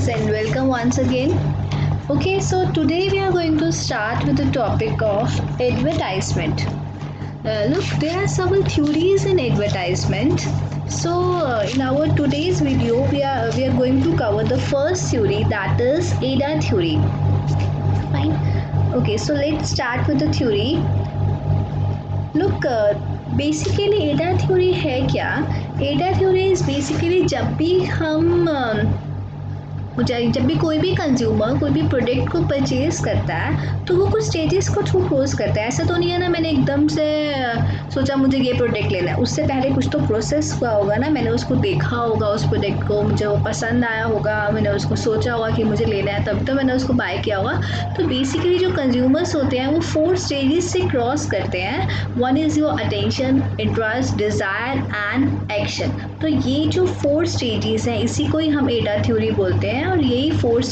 viewers and welcome once again. Okay, so today we are going to start with the topic of advertisement. Look, there are several theories in advertisement. In our today's video, we are going to cover the first theory, that is ADA theory. Fine. Okay, so let's start with the theory. Look, basically एडा theory है क्या? एडा theory is basically जब भी कोई भी consumer कोई भी प्रोडक्ट को परचेज करता है तो वो कुछ स्टेजेस को थ्रू क्रॉस करता है. ऐसा तो नहीं है ना मैंने एकदम से सोचा मुझे ये प्रोडक्ट लेना है. उससे पहले कुछ तो प्रोसेस हुआ होगा ना. मैंने उसको देखा होगा, उस प्रोडक्ट को मुझे वो पसंद आया होगा, मैंने उसको सोचा होगा कि मुझे लेना है, तब तो मैंने उसको बाय किया होगा. तो बेसिकली जो कंज्यूमर्स होते हैं वो 4 स्टेजेस से क्रॉस करते हैं. One is your attention, interest, desire and action. तो ये जो 4 स्टेजेस हैं इसी को ही हम एडा थ्योरी बोलते हैं और यही 4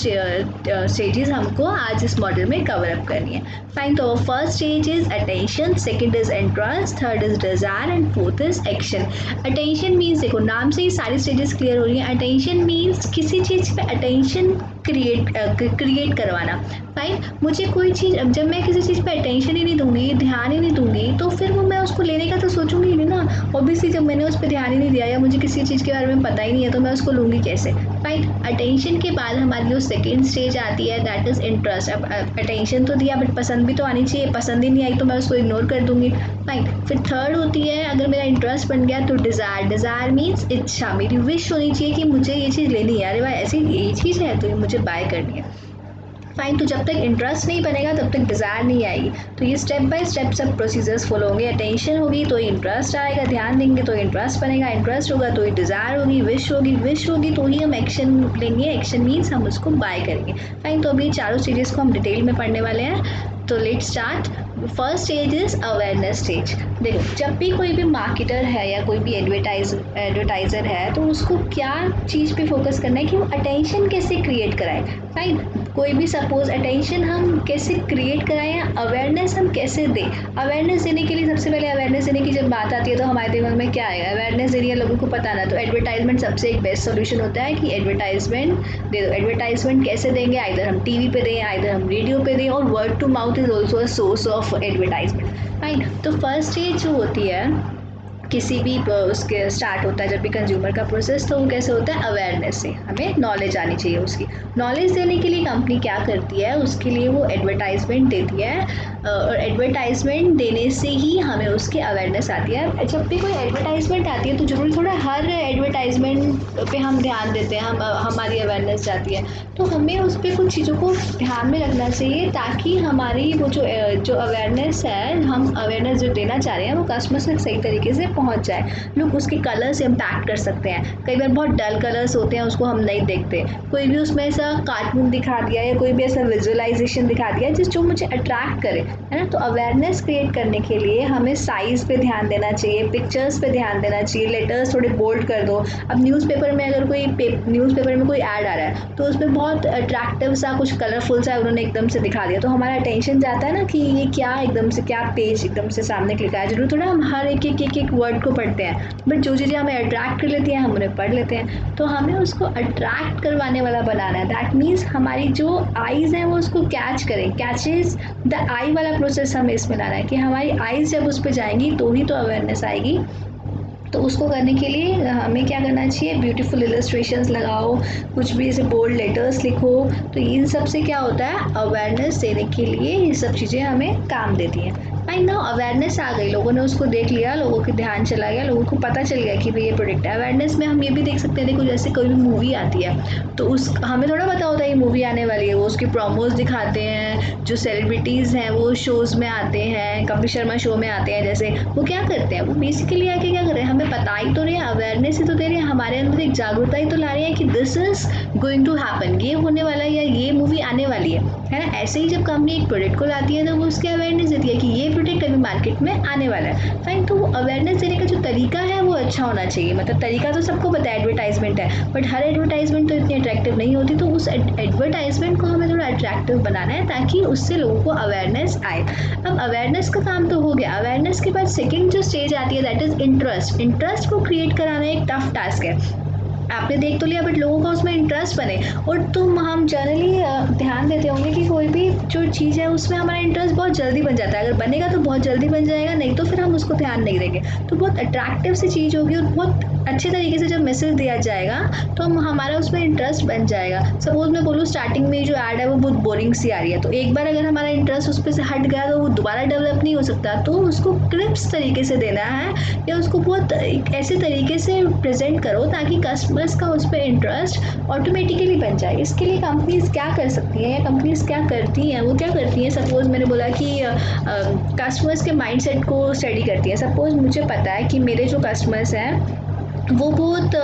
स्टेजेस हमको आज इस मॉडल में कवर अप करनी है. फाइन. तो first stage is attention, second is interest, third is desire and fourth is action. Attention means, देखो नाम से ही सारी स्टेजेस क्लियर हो रही हैं. अटेंशन मीन्स किसी चीज़ पे अटेंशन क्रिएट करवाना. फाइन. मुझे कोई चीज़, अब जब मैं किसी चीज़ पे अटेंशन ही नहीं दूंगी, ध्यान ही नहीं दूंगी, तो फिर वो मैं उसको लेने का तो सोचूंगी नहीं ना. ऑब्वियसली जब मैंने उस पर ध्यान ही नहीं दिया या मुझे किसी चीज़ के बारे में पता ही नहीं है तो मैं उसको लूँगी कैसे. फाइन. अटेंशन के बाद हमारी जो सेकेंड स्टेज आती है दैट इज़ इंटरेस्ट. अब अटेंशन तो दिया बट पसंद भी तो आनी चाहिए. पसंद ही नहीं आई तो मैं उसको इग्नोर कर दूंगी. फाइन. फिर थर्ड होती है, अगर मेरा इंटरेस्ट बन गया तो डिज़ायर. डिज़ायर मीन्स इच्छा, मेरी विश होनी चाहिए कि मुझे ये चीज़ लेनी है. अरे भाई ऐसी ये चीज़ है तो ये मुझे बाय करनी है. फाइन. तो जब तक इंटरेस्ट नहीं बनेगा तब तक डिज़ायर नहीं आएगी. तो ये स्टेप बाय स्टेप सब प्रोसीजर्स फॉलो होंगे. अटेंशन होगी तो इंटरेस्ट आएगा, ध्यान देंगे तो इंटरेस्ट बनेगा, इंटरेस्ट होगा तो ही डिज़ायर होगी, विश होगी तो ही हम एक्शन लेंगे. एक्शन मीन्स हम उसको बाय करेंगे. फाइन. तो अभी चारों स्टेजेस को हम डिटेल में पढ़ने वाले हैं. तो let's start. First stage is awareness stage. देखो, जब भी कोई भी मार्केटर है या कोई भी एडवर्टाइज़र है तो उसको क्या चीज़ पे फोकस करना है कि वो अटेंशन कैसे क्रिएट कराए. फाइन. कोई भी सपोज अटेंशन हम कैसे क्रिएट कराएं या अवेयरनेस हम कैसे दें. अवेयरनेस देने के लिए सबसे पहले अवेयरनेस देने की जब बात आती है तो हमारे दिमाग में क्या आएगा? अवेयरनेस देनी है, लोगों को पता ना. तो एडवर्टाइजमेंट सबसे एक बेस्ट सोल्यूशन होता है कि एडवर्टाइजमेंट दे दो. एडवर्टाइजमेंट कैसे देंगे? आइदर हम टीवी पे दें, आइदर हम रेडियो पे दें, और word to mouth is also a source of advertisement. Fine. तो फर्स्ट स्टेज जो होती है किसी भी उसके स्टार्ट होता है जब भी कंज्यूमर का प्रोसेस, तो वो कैसे होता है? अवेयरनेस से. हमें नॉलेज आनी चाहिए उसकी. नॉलेज देने के लिए कंपनी क्या करती है? उसके लिए वो एडवर्टाइजमेंट देती है और एडवर्टाइजमेंट देने से ही हमें उसकी अवेयरनेस आती है. जब भी कोई एडवर्टाइजमेंट आती है तो जरूरी थोड़ा हर एडवर्टाइजमेंट पे हम ध्यान देते हैं, हमारी अवेयरनेस जाती है. तो हमें उस पर कुछ चीज़ों को ध्यान में रखना चाहिए ताकि हमारी वो जो अवेयरनेस है, हम अवेयरनेस जो देना चाह रहे हैं वो कस्टमर्स तक सही तरीके से पहुंच जाए. लोग उसके कलर्स इम्पैक्ट कर सकते हैं. कई बार बहुत डल कलर्स होते हैं, उसको हम नहीं देखते. कोई भी उसमें ऐसा कार्टून दिखा दिया या कोई भी ऐसा विजुअलाइजेशन दिखा दिया जो मुझे अट्रैक्ट करे, है ना. तो अवेयरनेस क्रिएट करने के लिए हमें साइज़ पे ध्यान देना चाहिए, पिक्चर्स पे ध्यान देना चाहिए, लेटर्स थोड़े बोल्ड कर दो. अब न्यूज़पेपर में अगर न्यूज़पेपर में कोई ऐड आ रहा है तो उसमें बहुत अट्रैक्टिव सा कुछ कलरफुल सा उन्होंने एकदम से दिखा दिया तो हमारा अटेंशन जाता है ना कि ये क्या एकदम से क्या पेज एकदम से सामने क्लिक आया. जरूर थोड़ा हम हर एक वर्ड को पढ़ते हैं, बट जो चीज़ें हमें अट्रैक्ट कर लेती हैं हम उन्हें पढ़ लेते हैं. तो हमें उसको अट्रैक्ट करवाने वाला बनाना है. दैट मीन्स हमारी जो आईज़ हैं वो उसको कैच करें. कैचेज द आई वाला प्रोसेस हमें इसमें लाना है कि हमारी आईज़ जब उस पर जाएंगी तो ही तो अवेयरनेस आएगी. तो उसको करने के लिए हमें क्या करना चाहिए? ब्यूटीफुल इलस्ट्रेशंस लगाओ, कुछ भी ऐसे बोल्ड लेटर्स लिखो. तो इन सब से क्या होता है? अवेयरनेस देने के लिए ये सब चीज़ें हमें काम देती हैं. फाइन. नाउ अवेयरनेस आ गई, लोगों ने उसको देख लिया, लोगों के ध्यान चला गया, लोगों को पता चल गया कि भाई ये प्रोडक्ट है. अवेयरनेस में हम ये भी देख सकते हैं, देखो जैसे कोई भी मूवी आती है तो हमें थोड़ा पता होता है ये मूवी आने वाली है. वो उसकी प्रोमोज दिखाते हैं, जो सेलिब्रिटीज़ हैं वो शोज़ में आते हैं, कपिल शर्मा शो में आते हैं जैसे. वो क्या करते हैं? वो बेसिकली आके क्या कर रहे हैं? हमें पता ही तो रहे हैं, अवेयरनेस ही तो दे रहे हैं, हमारे अंदर एक जागरूकता ही तो ला रहे हैं कि this is going to happen, ये होने वाला है या ये मूवी आने वाली है ना. ऐसे ही जब कंपनी एक प्रोडक्ट को लाती है तो वो उसकी अवेयरनेस देती है कि ये प्रोडक्ट अभी मार्केट में आने वाला है. फाइन. तो वो अवेयरनेस देने का जो तरीका है वो अच्छा होना चाहिए. मतलब तरीका तो सबको पता है एडवर्टाइजमेंट है, बट हर एडवर्टाइजमेंट तो इतनी अट्रैक्टिव नहीं होती. तो उस एडवर्टाइजमेंट को हमें थोड़ा अट्रैक्टिव बनाना है ताकि उससे लोगों को अवेयरनेस आए. अब अवेयरनेस का काम तो हो गया. अवेयरनेस के बाद सेकेंड जो स्टेज आती है दैट इज इंटरेस्ट. इंटरेस्ट को क्रिएट कराना एक टफ टास्क है. आपने देख तो लिया बट लोगों का उसमें इंटरेस्ट बने। और हम जनरली ध्यान देते होंगे कि कोई भी जो चीज़ है उसमें हमारा इंटरेस्ट बहुत जल्दी बन जाता है। अगर बनेगा तो बहुत जल्दी बन जाएगा, नहीं तो फिर हम उसको ध्यान नहीं देंगे। तो बहुत अट्रैक्टिव सी चीज़ होगी और बहुत अच्छे तरीके से जब मैसेज दिया जाएगा तो हमारा उसमें इंटरेस्ट बन जाएगा। सपोज मैं बोलूँ स्टार्टिंग में जो ऐड है वो बहुत बोरिंग सी आ रही है, तो एक बार अगर हमारा इंटरेस्ट उस पर से हट गया तो वो दोबारा डेवलप नहीं हो सकता। तो उसको क्रिप्स तरीके से देना है या उसको बहुत ऐसे तरीके से प्रेजेंट करो ताकि कस्टमर्स का उस पर इंटरेस्ट ऑटोमेटिकली बन जाए। इसके लिए कंपनीज क्या कर सकती हैं या कंपनीज क्या करती हैं, वो क्या करती हैं, सपोज मैंने बोला कि कस्टमर्स के माइंडसेट को स्टडी करती हैं। सपोज मुझे पता है कि मेरे जो कस्टमर्स हैं वो बहुत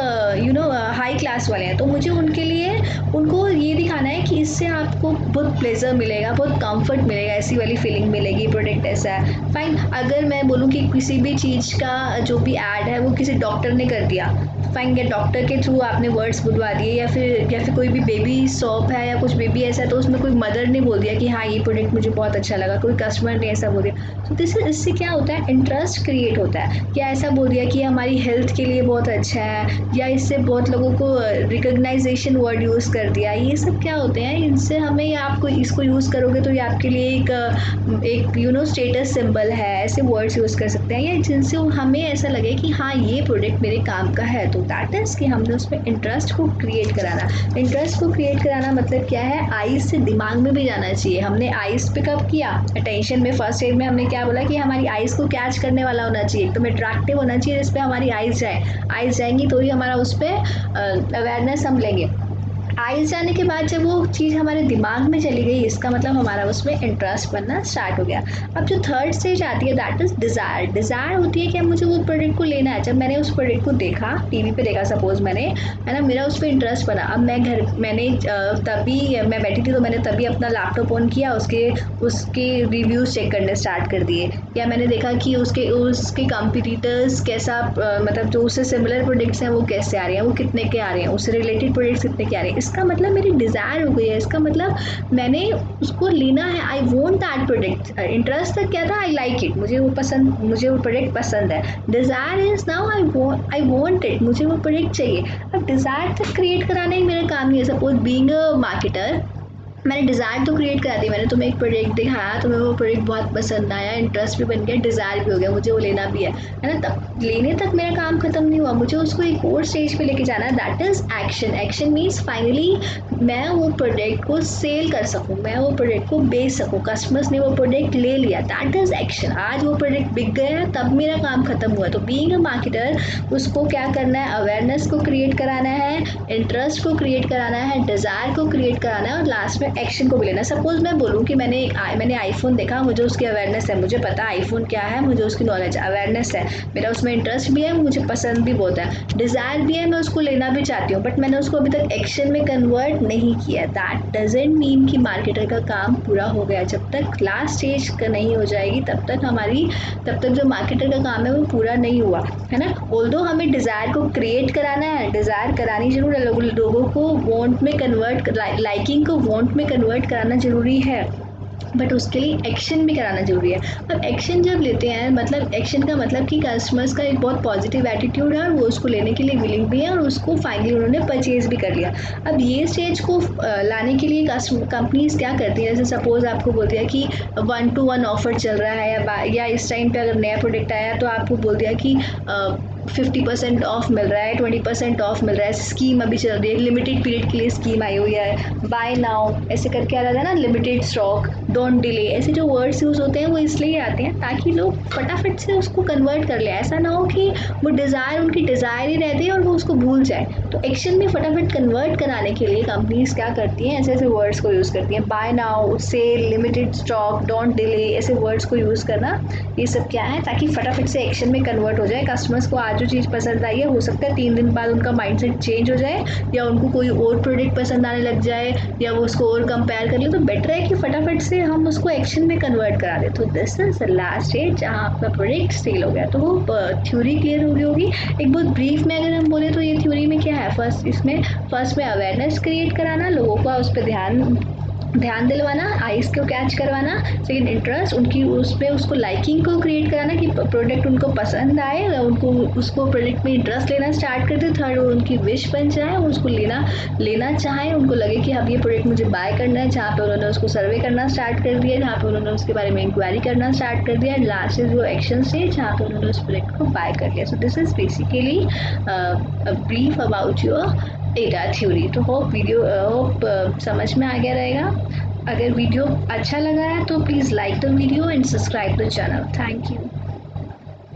हाई क्लास वाले हैं, तो मुझे उनके लिए उनको ये दिखाना है कि इससे आपको बहुत प्लेजर मिलेगा, बहुत कंफर्ट मिलेगा, ऐसी वाली फीलिंग मिलेगी, प्रोडक्ट ऐसा है। फाइन, अगर मैं बोलूँ कि किसी भी चीज़ का जो भी ऐड है वो किसी डॉक्टर ने कर दिया, फाइन, या डॉक्टर के थ्रू आपने वर्ड्स बुलवा दिए, या फिर कोई भी बेबी शॉप है या कुछ बेबी ऐसा है तो उसमें कोई मदर ने बोल दिया कि हाँ ये प्रोडक्ट मुझे बहुत अच्छा लगा, कोई कस्टमर ने ऐसा बोल दिया, तो इससे क्या होता है, इंटरेस्ट क्रिएट होता है। या ऐसा बोल दिया कि हमारी हेल्थ के लिए बहुत अच्छा है, या इससे बहुत लोगों को रिकग्नाइजेशन वर्ड यूज़ कर दिया, ये सब क्या होते हैं, इनसे हमें, या आपको इसको यूज़ करोगे तो ये आपके लिए एक स्टेटस सिंबल है, ऐसे वर्ड्स यूज़ कर सकते हैं, या जिनसे हमें ऐसा लगे कि हाँ ये प्रोडक्ट मेरे काम का है। तो दैट इज़ कि हमने उसमें इंटरेस्ट को क्रिएट कराना। इंटरेस्ट को क्रिएट कराना मतलब क्या है, आइज़ से दिमाग में भी जाना चाहिए। हमने आइज़ पे कब किया, अटेंशन में, फर्स्ट स्टेज में हमने क्या बोला कि हमारी आइज़ को कैच करने वाला होना चाहिए, एकदम अट्रैक्टिव होना चाहिए जिस पे हमारी आइज़ जाएंगी तो ही हमारा उस पर अवेयरनेस हम लेंगे। आइज़ जाने के बाद जब वो चीज़ हमारे दिमाग में चली गई, इसका मतलब हमारा उसमें इंटरेस्ट बनना स्टार्ट हो गया। अब जो थर्ड स्टेज आती है दैट इज़ डिज़ायर। डिज़ायर होती है कि मुझे वो प्रोडक्ट को लेना है। जब मैंने उस प्रोडक्ट को देखा, टीवी पे देखा सपोज मैंने, है ना, मेरा उस पर इंटरेस्ट बना। अब मैं बैठी थी तो मैंने तभी अपना लैपटॉप ऑन किया, उसके रिव्यूज़ चेक करने स्टार्ट कर दिए, या मैंने देखा कि उसके कॉम्पिटिटर्स कैसा, मतलब जो उससे सिमिलर प्रोडक्ट्स हैं वो कैसे आ रहे हैं, वो कितने के आ रहे हैं, उससे रिलेटेड प्रोडक्ट्स कितने के आ रहे हैं। इसका मतलब मेरी डिज़ायर हो गई है, इसका मतलब मैंने उसको लेना है, I want that product. Interest तक क्या था, आई लाइक इट, मुझे वो प्रोडक्ट पसंद है। Desire is now I want it, मुझे वो प्रोडक्ट चाहिए। अब डिज़ायर तक क्रिएट कराना ही मेरा काम नहीं है। सपोज बीइंग अ मार्केटर, मैंने डिज़ायर तो क्रिएट करा दी, मैंने तुम्हें एक प्रोडक्ट दिखाया, तुम्हें वो प्रोडक्ट बहुत पसंद आया, इंटरेस्ट भी बन गया, डिज़ायर भी हो गया, मुझे वो लेना भी है ना। तब लेने तक मेरा काम खत्म नहीं हुआ, मुझे उसको एक और स्टेज पे लेके जाना है, that is action. Action means finally मैं वो प्रोडक्ट को सेल कर सकूँ, मैं वो प्रोडक्ट को बेच सकूँ, कस्टमर्स ने वो प्रोडक्ट ले लिया, दैट इज़ एक्शन। आज वो प्रोडक्ट बिक गया, तब मेरा काम खत्म हुआ। तो बीइंग अ मार्केटर, उसको क्या करना है, अवेयरनेस को क्रिएट कराना है, इंटरेस्ट को क्रिएट कराना है, डिज़ायर को क्रिएट कराना है, और लास्ट में एक्शन को भी लेना। सपोज मैं बोलूँ कि मैंने आईफोन देखा, मुझे उसकी अवेयरनेस है, मुझे पता आईफोन क्या है, मुझे उसकी नॉलेज, अवेयरनेस है, मेरा उसमें इंटरेस्ट भी है, मुझे पसंद भी बहुत है, डिज़ायर भी है, मैं उसको लेना भी चाहती हूँ, बट मैंने उसको अभी तक एक्शन में कन्वर्ट नहीं किया। दैट डजेंट मीन कि मार्केटर का काम पूरा हो गया। जब तक लास्ट स्टेज नहीं हो जाएगी तब तक जो मार्केटर का काम है वो पूरा नहीं हुआ, है ना। ऑल्दो हमें डिज़ायर को क्रिएट कराना है, डिज़ायर करानी जरूर है, लोगों को वांट में कन्वर्ट, लाइकिंग को वांट में कन्वर्ट कराना ज़रूरी है, बट उसके लिए एक्शन भी कराना ज़रूरी है। अब एक्शन जब लेते हैं, मतलब एक्शन का मतलब कि कस्टमर्स का एक बहुत पॉजिटिव एटीट्यूड है और वो उसको लेने के लिए विलिंग भी है और उसको फाइनली उन्होंने परचेज़ भी कर लिया। अब ये स्टेज को लाने के लिए कंपनीज क्या करती है, जैसे सपोज़ आपको बोल दिया कि 1-to-1 ऑफर चल रहा है, या इस टाइम पे अगर नया प्रोडक्ट आया तो आपको बोल दिया कि 50% ऑफ मिल रहा है, 20% ऑफ मिल रहा है, स्कीम अभी चल रही है, लिमिटेड पीरियड के लिए स्कीम आई हुई है, बाय नाउ ऐसे करके आ रहा है ना, लिमिटेड स्टॉक, डोंट डिले, ऐसे जो वर्ड्स यूज़ होते हैं वो इसलिए आते हैं ताकि लोग फटाफट से उसको कन्वर्ट कर ले। ऐसा ना हो कि वो डिज़ायर उनकी डिज़ायर ही रहती है और वो उसको भूल जाए। तो एक्शन में फटाफट कन्वर्ट कराने के लिए कंपनीज क्या करती हैं, ऐसे ऐसे वर्ड्स को यूज़ करती हैं, buy now, sale, limited stock, don't delay, ऐसे वर्ड्स को यूज़ करना, ये सब क्या है, ताकि फटाफट से एक्शन में कन्वर्ट हो जाए। कस्टमर्स को आज जो चीज़ पसंद आई है, हो सकता है 3 दिन बाद उनका माइंडसेट चेंज हो जाए, या उनको कोई और प्रोडक्ट पसंद आने लग जाए, या वो उसको और कंपेयर कर ले। तो बेटर है कि फटाफट से हम उसको एक्शन में कन्वर्ट करा दें। तो this is the last stage जहाँ आपका प्रोडक्ट सेल हो गया। तो वो थ्योरी क्लियर हो गई होगी। एक बहुत ब्रीफ में अगर हम बोले तो ये थ्योरी में क्या है, फर्स्ट में अवेयरनेस क्रिएट कराना, लोगों का उस पर ध्यान ध्यान दिलवाना, आइज़ को कैच करवाना, सेकंड इंटरेस्ट उनकी उस पर, उसको लाइकिंग को क्रिएट कराना कि प्रोडक्ट उनको पसंद आए, उनको उसको प्रोडक्ट में इंटरेस्ट लेना स्टार्ट कर दे, थर्ड उनकी विश बन जाए, उसको लेना चाहें, उनको लगे कि अब ये प्रोडक्ट मुझे बाय करना है, जहाँ पे उन्होंने उसको सर्वे करना स्टार्ट कर दिया, जहाँ पे उन्होंने उसके बारे में इंक्वायरी करना स्टार्ट कर दिया, लास्ट जो एक्शन से जहाँ पे उन्होंने उस प्रोडक्ट को बाय कर लिया। So this is basically a brief about your data theory. तो होप समझ में आ गया रहेगा। अगर वीडियो अच्छा लगा है तो please like the video and subscribe the channel. Thank you.